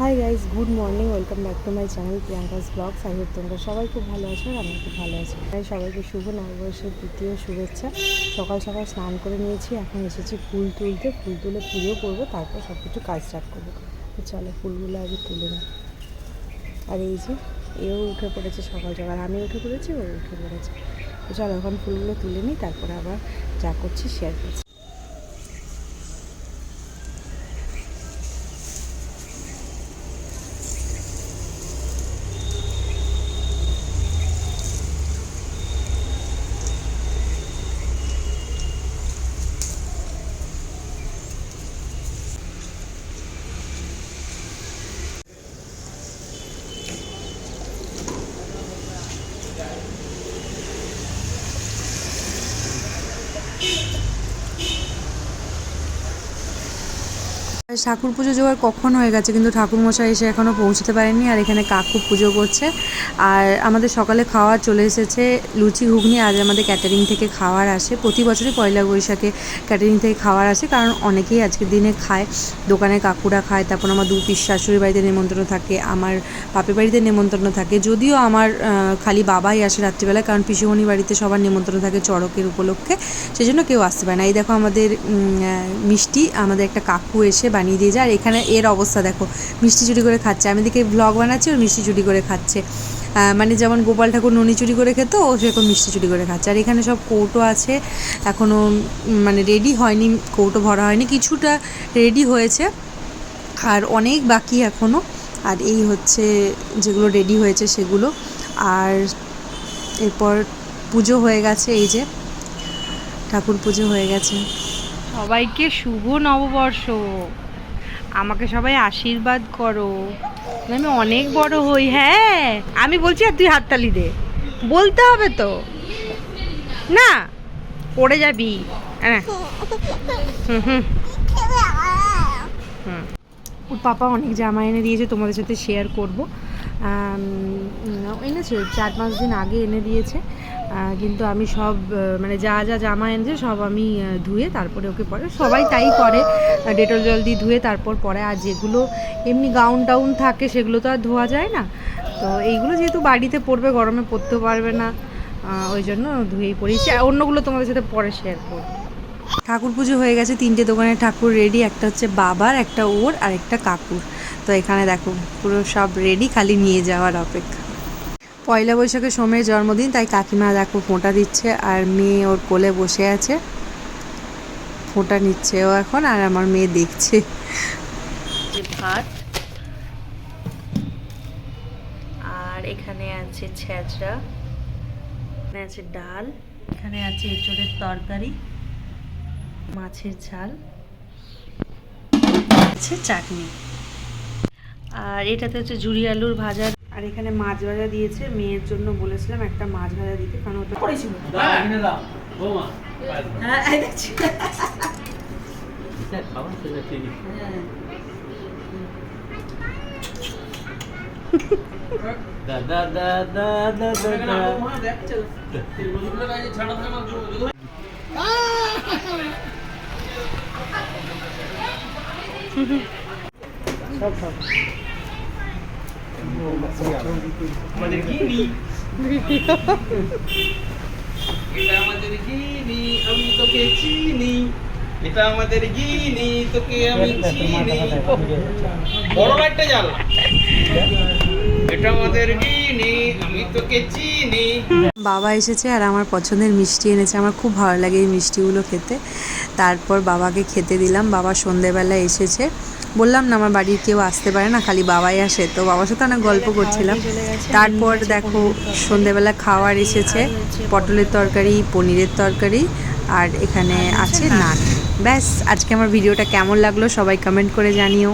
High guys, good morning, welcome back to my channel Priyanka's blogs. I hope তোমরা সবাই খুব ভালো আছো আর আমি খুব ভালো আছি। তাই সবাইকে শুভ নববর্ষের দ্বিতীয় শুভেচ্ছা। সকাল সকাল স্নান করে নিয়েছি, এখন এসেছি ফুল তুলতে। ফুল তুলে পুজো করবো, তারপর সব কিছু কাজ স্টার্ট করবো। তো চলো ফুলগুলো আগে তুলে নিই। আর এই যে এও উঠে পড়েছে সকাল সকাল, আমি উঠে পড়েছি, ও উঠে পড়েছে। তো চলো এখন ফুলগুলো তুলে নিই, তারপরে আবার যা করছি শেয়ার করছি। ঠাকুর পুজো জোগাড় কখন হয়ে গেছে, কিন্তু ঠাকুরমশাই এসে এখনও পৌঁছতে পারেনি। আর এখানে কাকু পুজো করছে। আর আমাদের সকালে খাওয়ার চলে এসেছে লুচি ঘুগনি। আজ আমাদের ক্যাটারিং থেকে খাওয়ার আসে, প্রতি বছরই পয়লা বৈশাখে ক্যাটারিং থেকে খাওয়ার আসে, কারণ অনেকেই আজকের দিনে খায়। দোকানে কাকুরা খায়, তারপর আমার দু পিস শাশুড়ি বাড়িতে নেমন্ত্রণ থাকে, আমার বাপের বাড়িতে নেমন্ত্রণ থাকে। যদিও আমার খালি বাবাই আসে রাত্রিবেলায়, কারণ পিসিমণি বাড়িতে সবার নেমন্ত্রণ থাকে চড়কের উপলক্ষে, সেই জন্য কেউ আসতে পারে না। এই দেখো আমাদের মিষ্টি, আমাদের একটা কাকু এসে বানিয়ে দিয়ে যায়। আর এখানে এর অবস্থা দেখো, মিষ্টি চুরি করে খাচ্ছে। আমি দিকে ভ্লগ বানাচ্ছি, ওর মিষ্টি চুরি করে খাচ্ছে। মানে যেমন গোপাল ঠাকুর ননি চুরি করে খেত, ও সেরকম মিষ্টি চুরি করে খাচ্ছে। আর এখানে সব কৌটো আছে, এখনও মানে রেডি হয়নি, কৌটো ভরা হয়নি, কিছুটা রেডি হয়েছে আর অনেক বাকি এখনও। আর এই হচ্ছে যেগুলো রেডি হয়েছে সেগুলো। আর এরপর পুজো হয়ে গেছে, এই যে ঠাকুর পুজো হয়ে গেছে। সবাইকে শুভ নববর্ষ, আমাকে সবাই আশীর্বাদ করো, আমি অনেক বড় হই। হ্যাঁ আমি বলছি আর তুই হাততালি দে, বলতে হবে তো, না পড়ে যাবি। হ্যাঁ হুম হুম হুম। ওর পাপা অনেক জামা এনে দিয়েছে, তোমাদের সাথে শেয়ার করবো। এনেছে 4-5 দিন আগে এনে দিয়েছে, কিন্তু আমি সব মানে যা যা জামা এনেছে সব আমি ধুয়ে তারপরে ওকে পরে, সবাই তাই করে, ডেটল জল দিয়ে ধুয়ে তারপর পরে। আর যেগুলো এমনি গাউন টাউন থাকে সেগুলো তো আর ধোয়া যায় না, তো এইগুলো যেহেতু বাড়িতে পরবে, গরমে পরতেও পারবে না, ওই জন্য ধুয়েই পরেছি। আর অন্যগুলো তোমাদের সাথে পরে শেয়ার করবো। ঠাকুর পুজো হয়ে গেছে, 3টে দোকানের ঠাকুর রেডি, একটা হচ্ছে বাবার, একটা ওর আর একটা কাকুর। তো এখানে দেখো পুরো সব রেডি, খালি নিয়ে যাওয়ার অপেক্ষা। পয়লা বৈশাখে সোমের জন্মদিন, তাই কাকিমা দেখো ফোঁটা দিচ্ছে, আর মেয়ে ওর কোলে বসে আছে, ফোঁটা নিচ্ছে ও এখন, আর আমার মেয়ে দেখছে। ভাত, আর এখানে আছে ছেঁচড়া, এখানে আছে ডাল, এখানে আছে এঁচোড়ের তরকারি, মাছের ঝাল, আছে চাটনি, আর এটাতে হচ্ছে ঝুরি আলুর ভাজা। আর এখানে মাছ ভাজা দিয়েছে, মেয়ের জন্য বলেছিলাম একটা মাছ ভাজা দিতে, কারণ ওটা করেছিল। আমাদের গিনি, এটা আমাদের গিনি, আমি তোকে চিনি, এটা আমাদের গিনি, তোকে আমি চিনি। বড় লাইটটা জ্বাল, এটা আমাদের গিনি, আমি তোকে চিনি। বাবা এসেছে আর আমার পছন্দের মিষ্টি এনেছে, আমার খুব ভালো লাগে এই মিষ্টিগুলো খেতে। তারপর বাবাকে খেতে দিলাম। বাবা সন্ধেবেলা এসেছে, বললাম না আমার বাড়ির কেউ আসতে পারে না, খালি বাবাই আসে, তো বাবার সাথে অনেক গল্প করছিলাম। তারপর দেখো সন্ধেবেলা খাওয়ার এসেছে, পটলের তরকারি, পনিরের তরকারি, আর এখানে আছে নান। ব্যাস, আজকে আমার ভিডিওটা কেমন লাগলো সবাই কমেন্ট করে জানিও।